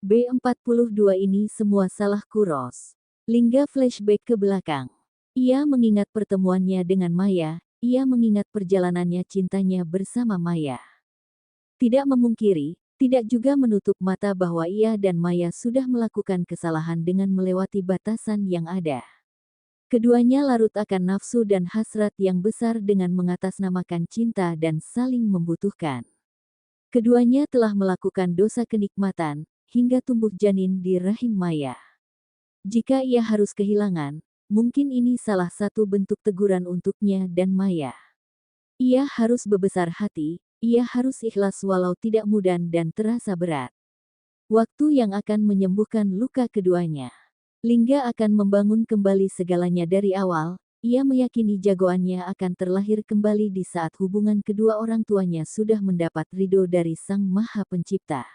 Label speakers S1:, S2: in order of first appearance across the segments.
S1: B42 ini semua salahku Ros. Lingga flashback ke belakang. Ia mengingat pertemuannya dengan Maya, ia mengingat perjalanannya cintanya bersama Maya. Tidak memungkiri, tidak juga menutup mata bahwa ia dan Maya sudah melakukan kesalahan dengan melewati batasan yang ada. Keduanya larut akan nafsu dan hasrat yang besar dengan mengatasnamakan cinta dan saling membutuhkan. Keduanya telah melakukan dosa kenikmatan, hingga tumbuh janin di rahim Maya. Jika ia harus kehilangan, mungkin ini salah satu bentuk teguran untuknya dan Maya. Ia harus berbesar hati, ia harus ikhlas walau tidak mudah dan terasa berat. Waktu yang akan menyembuhkan luka keduanya. Lingga akan membangun kembali segalanya dari awal, ia meyakini jagoannya akan terlahir kembali di saat hubungan kedua orang tuanya sudah mendapat ridho dari Sang Maha Pencipta.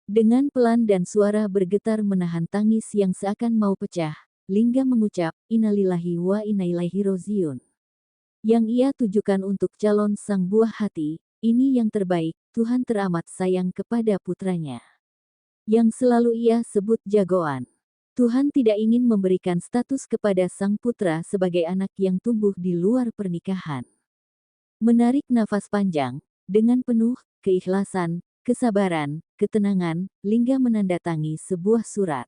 S1: Dengan pelan dan suara bergetar menahan tangis yang seakan mau pecah, Lingga mengucap, Innalillahi wa inna ilaihi rojiun. Yang ia tujukan untuk calon sang buah hati, ini yang terbaik, Tuhan teramat sayang kepada putranya. Yang selalu ia sebut jagoan. Tuhan tidak ingin memberikan status kepada sang putra sebagai anak yang tumbuh di luar pernikahan. Menarik nafas panjang, dengan penuh keikhlasan, kesabaran, ketenangan, Lingga menandatangi sebuah surat.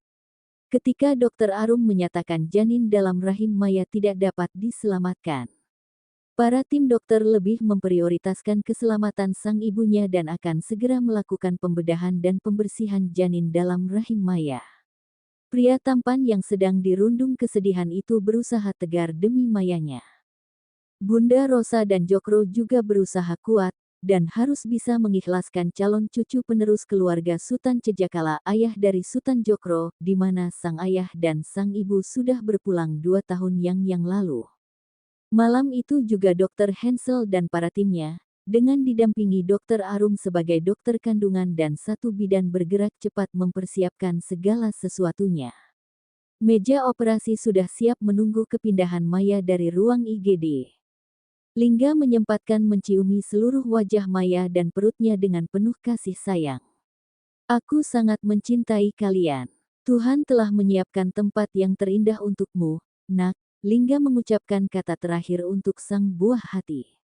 S1: Ketika Dokter Arum menyatakan janin dalam rahim Maya tidak dapat diselamatkan. Para tim dokter lebih memprioritaskan keselamatan sang ibunya dan akan segera melakukan pembedahan dan pembersihan janin dalam rahim Maya. Pria tampan yang sedang dirundung kesedihan itu berusaha tegar demi Mayanya. Bunda Rosa dan Jokro juga berusaha kuat, dan harus bisa mengikhlaskan calon cucu penerus keluarga Sutan Cejakala, ayah dari Sutan Jokro, di mana sang ayah dan sang ibu sudah berpulang 2 tahun yang lalu. Malam itu juga Dr. Hensel dan para timnya, dengan didampingi Dr. Arum sebagai dokter kandungan dan satu bidan bergerak cepat mempersiapkan segala sesuatunya. Meja operasi sudah siap menunggu kepindahan Maya dari ruang IGD. Lingga menyempatkan menciumi seluruh wajah Maya dan perutnya dengan penuh kasih sayang. Aku sangat mencintai kalian. Tuhan telah menyiapkan tempat yang terindah untukmu, nak. Lingga mengucapkan kata terakhir untuk sang buah hati.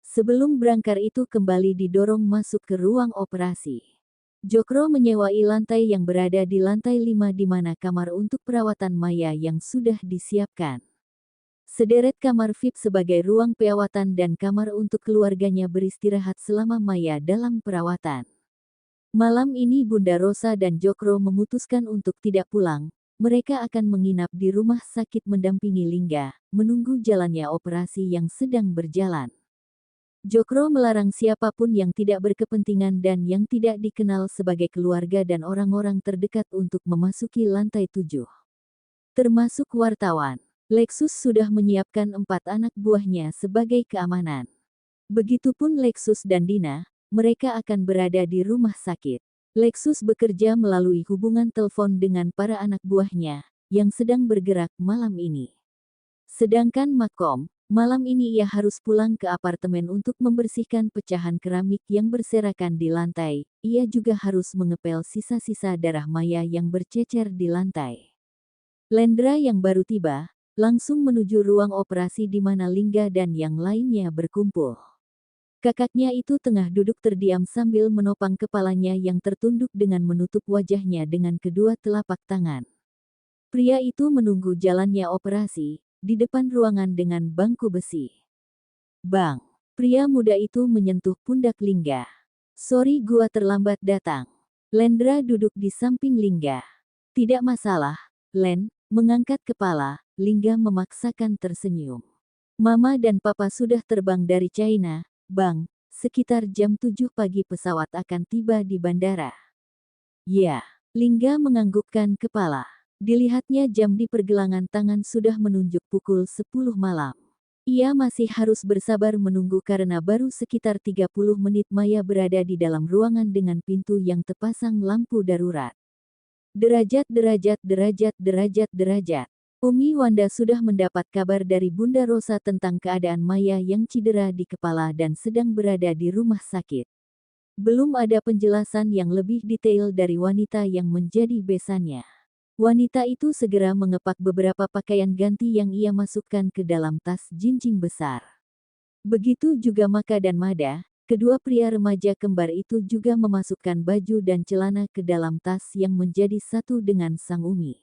S1: Sebelum berangkar itu kembali didorong masuk ke ruang operasi. Jokro menyewai lantai yang berada di lantai 5 di mana kamar untuk perawatan Maya yang sudah disiapkan. Sederet kamar VIP sebagai ruang perawatan dan kamar untuk keluarganya beristirahat selama Maya dalam perawatan. Malam ini Bunda Rosa dan Jokro memutuskan untuk tidak pulang. Mereka akan menginap di rumah sakit mendampingi Lingga, menunggu jalannya operasi yang sedang berjalan. Jokro melarang siapapun yang tidak berkepentingan dan yang tidak dikenal sebagai keluarga dan orang-orang terdekat untuk memasuki lantai 7. Termasuk wartawan. Lexus sudah menyiapkan 4 anak buahnya sebagai keamanan. Begitupun Lexus dan Dina, mereka akan berada di rumah sakit. Lexus bekerja melalui hubungan telepon dengan para anak buahnya, yang sedang bergerak malam ini. Sedangkan Makom, malam ini ia harus pulang ke apartemen untuk membersihkan pecahan keramik yang berserakan di lantai, ia juga harus mengepel sisa-sisa darah Maya yang bercecer di lantai. Lendra yang baru tiba, langsung menuju ruang operasi di mana Lingga dan yang lainnya berkumpul. Kakaknya itu tengah duduk terdiam sambil menopang kepalanya yang tertunduk dengan menutup wajahnya dengan kedua telapak tangan. Pria itu menunggu jalannya operasi, di depan ruangan dengan bangku besi. Bang! Pria muda itu menyentuh pundak Lingga. Sorry gua terlambat datang. Lendra duduk di samping Lingga. Tidak masalah, Len, mengangkat kepala, Lingga memaksakan tersenyum. Mama dan papa sudah terbang dari China. Bang, sekitar jam 7 pagi pesawat akan tiba di bandara. Ya, Lingga menganggukkan kepala. Dilihatnya jam di pergelangan tangan sudah menunjuk pukul 10 malam. Ia masih harus bersabar menunggu karena baru sekitar 30 menit Maya berada di dalam ruangan dengan pintu yang terpasang lampu darurat. Derajat. Umi Wanda sudah mendapat kabar dari Bunda Rosa tentang keadaan Maya yang cedera di kepala dan sedang berada di rumah sakit. Belum ada penjelasan yang lebih detail dari wanita yang menjadi besannya. Wanita itu segera mengepak beberapa pakaian ganti yang ia masukkan ke dalam tas jinjing besar. Begitu juga Maka dan Mada, kedua pria remaja kembar itu juga memasukkan baju dan celana ke dalam tas yang menjadi satu dengan sang Umi.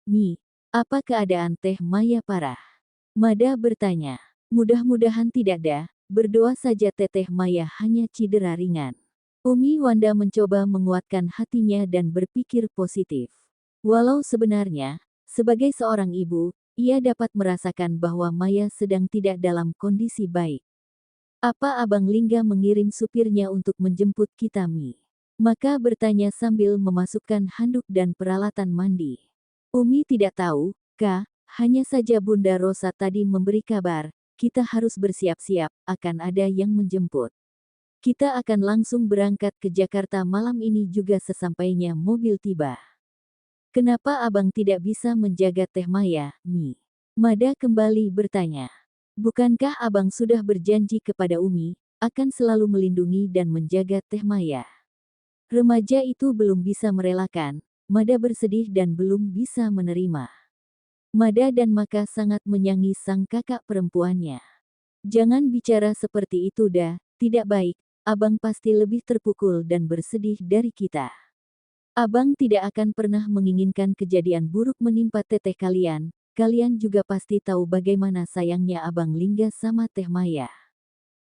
S1: "Mi, apa keadaan Teh Maya parah?" Mada bertanya. "Mudah-mudahan tidak dah, berdoa saja Teteh Maya hanya cedera ringan." Umi Wanda mencoba menguatkan hatinya dan berpikir positif. Walau sebenarnya, sebagai seorang ibu, ia dapat merasakan bahwa Maya sedang tidak dalam kondisi baik. "Apa Abang Lingga mengirim supirnya untuk menjemput kita, Mi?" Maka bertanya sambil memasukkan handuk dan peralatan mandi. "Umi tidak tahu, Kak, hanya saja Bunda Rosa tadi memberi kabar, kita harus bersiap-siap, akan ada yang menjemput. Kita akan langsung berangkat ke Jakarta malam ini juga sesampainya mobil tiba. Kenapa Abang tidak bisa menjaga Teh Maya, Mi?" Mada kembali bertanya. "Bukankah Abang sudah berjanji kepada Umi, akan selalu melindungi dan menjaga Teh Maya?" Remaja itu belum bisa merelakan, Mada bersedih dan belum bisa menerima. Mada dan Maka sangat menyayangi sang kakak perempuannya. "Jangan bicara seperti itu dah, tidak baik, Abang pasti lebih terpukul dan bersedih dari kita. Abang tidak akan pernah menginginkan kejadian buruk menimpa teteh kalian, kalian juga pasti tahu bagaimana sayangnya Abang Lingga sama Teh Maya.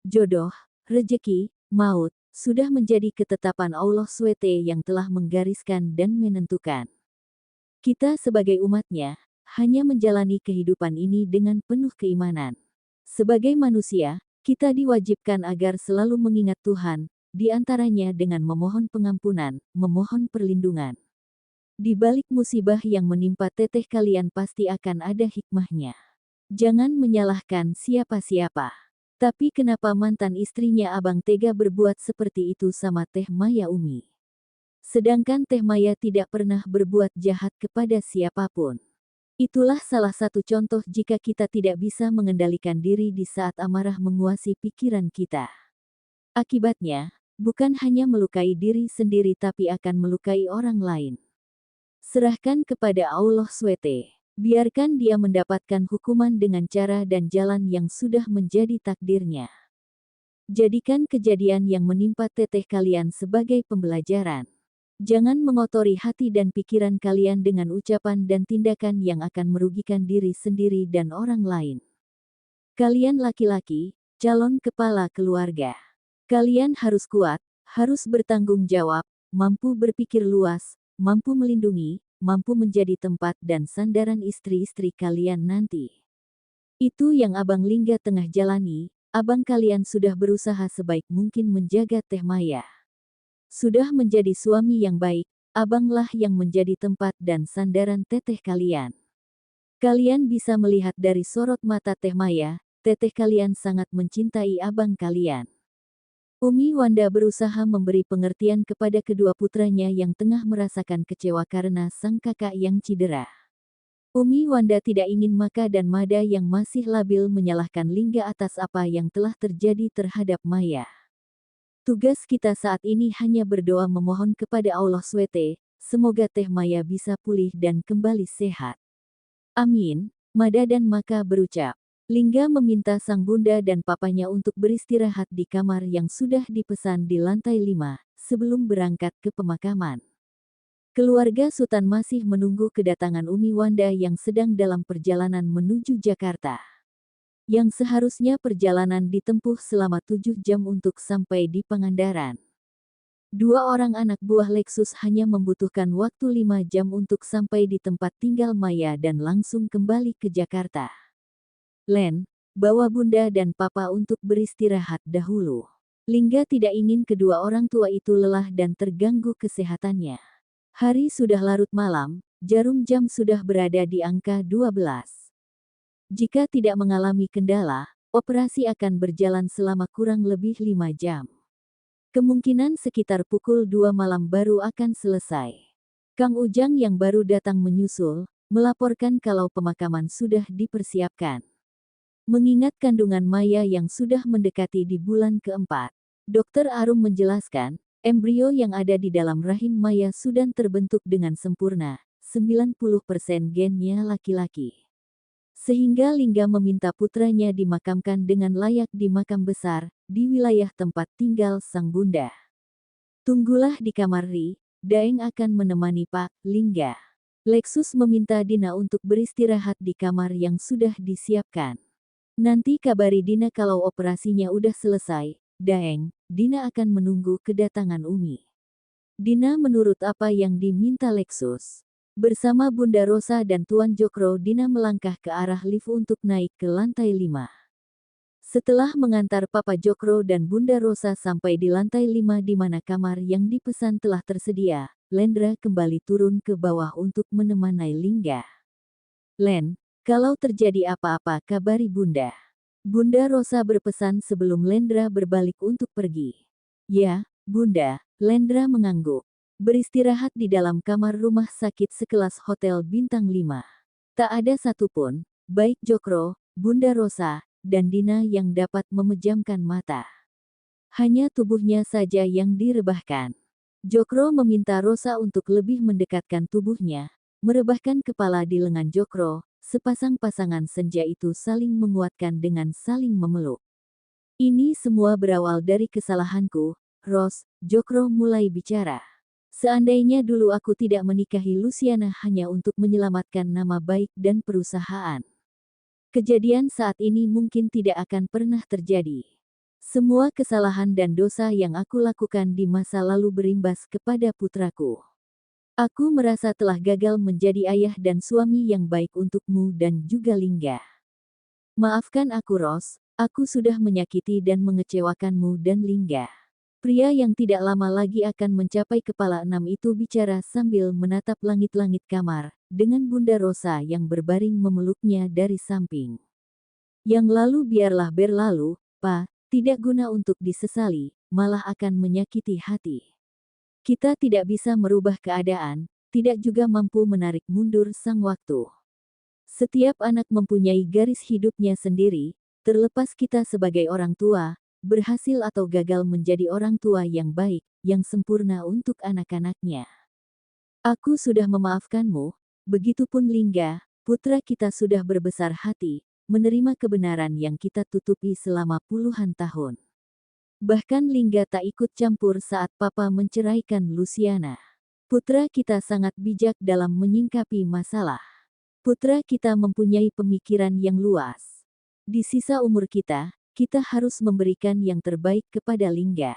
S1: Jodoh, rejeki, maut, sudah menjadi ketetapan Allah SWT yang telah menggariskan dan menentukan. Kita sebagai umatnya, hanya menjalani kehidupan ini dengan penuh keimanan. Sebagai manusia, kita diwajibkan agar selalu mengingat Tuhan, di antaranya dengan memohon pengampunan, memohon perlindungan. Di balik musibah yang menimpa teteh kalian pasti akan ada hikmahnya. Jangan menyalahkan siapa-siapa. Tapi kenapa mantan istrinya Abang tega berbuat seperti itu sama Teh Maya, Umi? Sedangkan Teh Maya tidak pernah berbuat jahat kepada siapapun. Itulah salah satu contoh jika kita tidak bisa mengendalikan diri di saat amarah menguasai pikiran kita. Akibatnya, bukan hanya melukai diri sendiri tapi akan melukai orang lain. Serahkan kepada Allah SWT. Biarkan dia mendapatkan hukuman dengan cara dan jalan yang sudah menjadi takdirnya. Jadikan kejadian yang menimpa teteh kalian sebagai pembelajaran. Jangan mengotori hati dan pikiran kalian dengan ucapan dan tindakan yang akan merugikan diri sendiri dan orang lain. Kalian laki-laki, calon kepala keluarga. Kalian harus kuat, harus bertanggung jawab, mampu berpikir luas, mampu melindungi, mampu menjadi tempat dan sandaran istri-istri kalian nanti. Itu yang Abang Lingga tengah jalani, abang kalian sudah berusaha sebaik mungkin menjaga Teh Maya. Sudah menjadi suami yang baik, abanglah yang menjadi tempat dan sandaran teteh kalian. Kalian bisa melihat dari sorot mata Teh Maya, teteh kalian sangat mencintai abang kalian. Umi Wanda berusaha memberi pengertian kepada kedua putranya yang tengah merasakan kecewa karena sang kakak yang cedera. Umi Wanda tidak ingin Maka dan Mada yang masih labil menyalahkan Lingga atas apa yang telah terjadi terhadap Maya. Tugas kita saat ini hanya berdoa memohon kepada Allah SWT, semoga Teh Maya bisa pulih dan kembali sehat. Amin, Mada dan Maka berucap. Lingga meminta sang bunda dan papanya untuk beristirahat di kamar yang sudah dipesan di lantai 5, sebelum berangkat ke pemakaman. Keluarga Sultan masih menunggu kedatangan Umi Wanda yang sedang dalam perjalanan menuju Jakarta. Yang seharusnya perjalanan ditempuh selama 7 jam untuk sampai di Pangandaran. 2 orang anak buah Lexus hanya membutuhkan waktu 5 jam untuk sampai di tempat tinggal Maya dan langsung kembali ke Jakarta. Len, bawa bunda dan papa untuk beristirahat dahulu. Lingga tidak ingin kedua orang tua itu lelah dan terganggu kesehatannya. Hari sudah larut malam, jarum jam sudah berada di angka 12. Jika tidak mengalami kendala, operasi akan berjalan selama kurang lebih 5 jam. Kemungkinan sekitar pukul 2 malam baru akan selesai. Kang Ujang yang baru datang menyusul, melaporkan kalau pemakaman sudah dipersiapkan. Mengingat kandungan Maya yang sudah mendekati di bulan keempat, Dokter Arum menjelaskan, embrio yang ada di dalam rahim Maya sudah terbentuk dengan sempurna, 90% gennya laki-laki. Sehingga Lingga meminta putranya dimakamkan dengan layak di makam besar, di wilayah tempat tinggal sang bunda. Tunggulah di kamar Ri, Daeng akan menemani Pak Lingga. Lexus meminta Dina untuk beristirahat di kamar yang sudah disiapkan. Nanti kabari Dina kalau operasinya udah selesai, Daeng. Dina akan menunggu kedatangan Umi. Dina menurut apa yang diminta Lexus. Bersama Bunda Rosa dan Tuan Jokro, Dina melangkah ke arah lift untuk naik ke lantai 5. Setelah mengantar Papa Jokro dan Bunda Rosa sampai di lantai 5 di mana kamar yang dipesan telah tersedia, Lendra kembali turun ke bawah untuk menemani Lingga. Len, kalau terjadi apa-apa kabari Bunda. Bunda Rosa berpesan sebelum Lendra berbalik untuk pergi. Ya, Bunda, Lendra mengangguk. Beristirahat di dalam kamar rumah sakit sekelas hotel bintang 5. Tak ada satupun, baik Jokro, Bunda Rosa, dan Dina yang dapat memejamkan mata. Hanya tubuhnya saja yang direbahkan. Jokro meminta Rosa untuk lebih mendekatkan tubuhnya, merebahkan kepala di lengan Jokro. Sepasang pasangan senja itu saling menguatkan dengan saling memeluk. Ini semua berawal dari kesalahanku, Ros, Jokro mulai bicara. Seandainya dulu aku tidak menikahi Luciana hanya untuk menyelamatkan nama baik dan perusahaan. Kejadian saat ini mungkin tidak akan pernah terjadi. Semua kesalahan dan dosa yang aku lakukan di masa lalu berimbas kepada putraku. Aku merasa telah gagal menjadi ayah dan suami yang baik untukmu dan juga Lingga. Maafkan aku Ros, aku sudah menyakiti dan mengecewakanmu dan Lingga. Pria yang tidak lama lagi akan mencapai kepala 6 itu bicara sambil menatap langit-langit kamar, dengan Bunda Rosa yang berbaring memeluknya dari samping. Yang lalu biarlah berlalu, Pa, tidak guna untuk disesali, malah akan menyakiti hati. Kita tidak bisa merubah keadaan, tidak juga mampu menarik mundur sang waktu. Setiap anak mempunyai garis hidupnya sendiri, terlepas kita sebagai orang tua, berhasil atau gagal menjadi orang tua yang baik, yang sempurna untuk anak-anaknya. Aku sudah memaafkanmu, begitupun Lingga, putra kita sudah berbesar hati, menerima kebenaran yang kita tutupi selama puluhan tahun. Bahkan Lingga tak ikut campur saat Papa menceraikan Luciana. Putra kita sangat bijak dalam menyingkapi masalah. Putra kita mempunyai pemikiran yang luas. Di sisa umur kita harus memberikan yang terbaik kepada Lingga.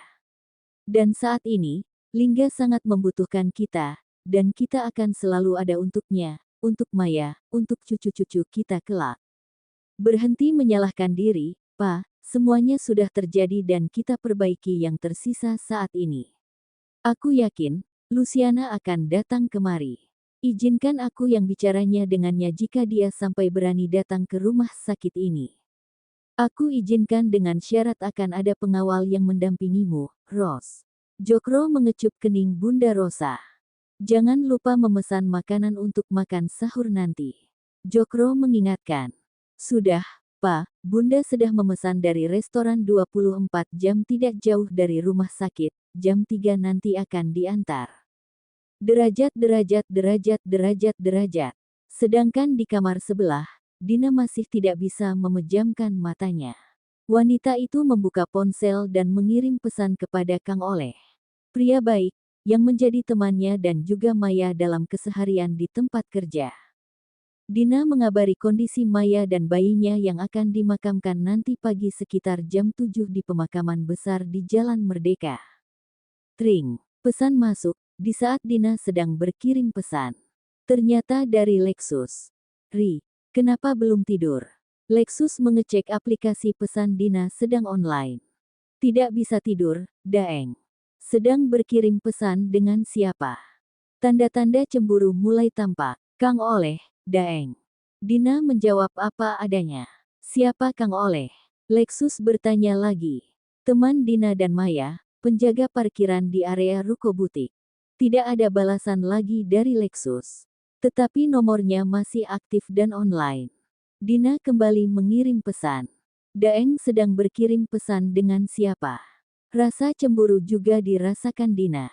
S1: Dan saat ini, Lingga sangat membutuhkan kita, dan kita akan selalu ada untuknya, untuk Maya, untuk cucu-cucu kita kelak. Berhenti menyalahkan diri, Pa. Semuanya sudah terjadi dan kita perbaiki yang tersisa saat ini. Aku yakin, Luciana akan datang kemari. Izinkan aku yang bicaranya dengannya jika dia sampai berani datang ke rumah sakit ini. Aku izinkan dengan syarat akan ada pengawal yang mendampingimu, Ros. Jokro mengecup kening Bunda Rosa. Jangan lupa memesan makanan untuk makan sahur nanti. Jokro mengingatkan. Sudah, Pa, Bunda sudah memesan dari restoran 24 jam tidak jauh dari rumah sakit, jam 3 nanti akan diantar. Derajat. Sedangkan di kamar sebelah, Dina masih tidak bisa memejamkan matanya. Wanita itu membuka ponsel dan mengirim pesan kepada Kang Oleh. Pria baik, yang menjadi temannya dan juga Maya dalam keseharian di tempat kerja. Dina mengabari kondisi Maya dan bayinya yang akan dimakamkan nanti pagi sekitar jam 7 di pemakaman besar di Jalan Merdeka. Tring, pesan masuk, di saat Dina sedang berkirim pesan. Ternyata dari Lexus. Ri, kenapa belum tidur? Lexus mengecek aplikasi pesan Dina sedang online. Tidak bisa tidur, Daeng. Sedang berkirim pesan dengan siapa? Tanda-tanda cemburu mulai tampak. Kang Oleh, Daeng. Dina menjawab apa adanya. Siapa Kang Oleh? Lexus bertanya lagi. Teman Dina dan Maya, penjaga parkiran di area ruko butik. Tidak ada balasan lagi dari Lexus. Tetapi nomornya masih aktif dan online. Dina kembali mengirim pesan. Daeng sedang berkirim pesan dengan siapa? Rasa cemburu juga dirasakan Dina.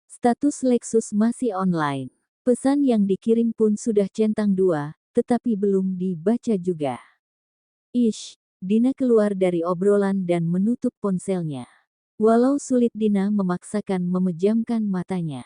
S1: Status Lexus masih online. Pesan yang dikirim pun sudah centang 2, tetapi belum dibaca juga. Ish, Dina keluar dari obrolan dan menutup ponselnya. Walau sulit Dina memaksakan memejamkan matanya.